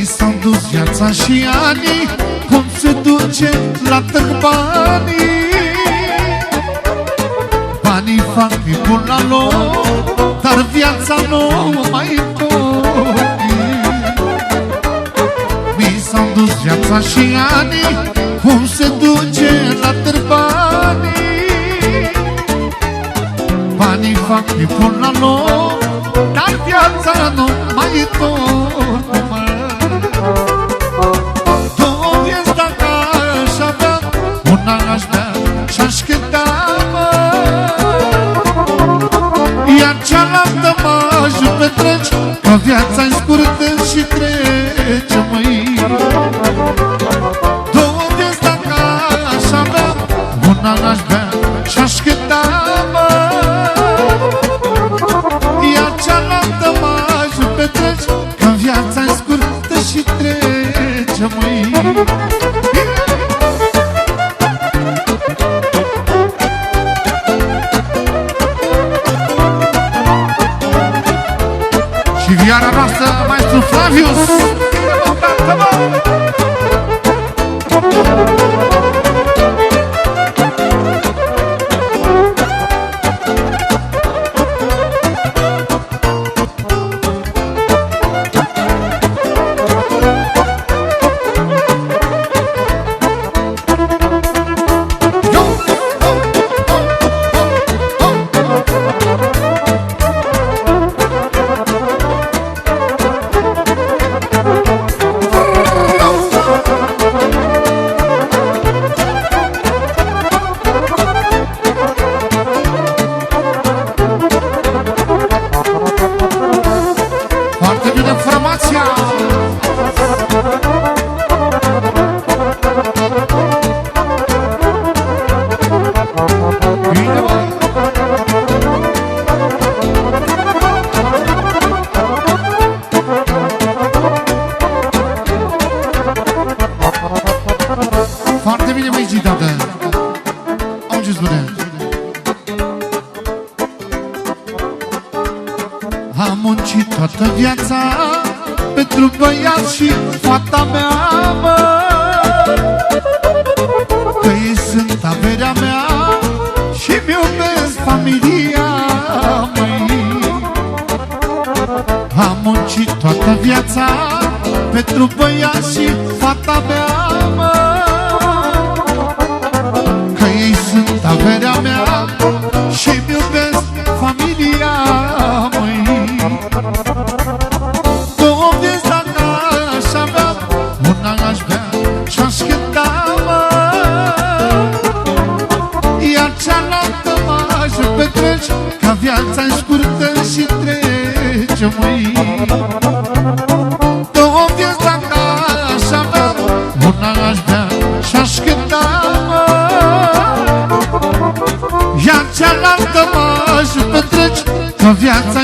Mi s-au dus viața și anii, cum se duce la târg banii. Banii fac tipul la loc, dar viața nu mai pot. Mi s-au dus viața și anii, cum se duce la târg banii. Banii fac tipul la loc, dar viața nu mai tot. Două vieți dacă aș avea, una aș bea și-aș cânta, iar cealaltă m-aș petrece, că viața-i scurtă și trece, măi. Două vieți dacă aș avea, una aș bea și-aș cânta, iar cealaltă m-aș petrece, că viața-i scurtă și trece, măi. Și vioara noastră, maestru Flavius. Foarte bine, măi, Gidadă. Auzi, spune. Am muncit toată viața pentru băiat și fata mea, mă. Că ei sunt averea mea și-mi iubesc familia, măi. Am muncit toată viața pentru băiat și fata mea, mă. Că ei sunt averea mea și-mi iubesc familia, măi. Două vieți dacă aș avea, una aș bea și-aș cânta, mă. Iar cealaltă m-aș petrece, că viața-i scurtă și trece, măi. Două vieți dacă aș avea, una aș bea și-aș cânta, mă. Iar cealaltă m-aș petrece, că viața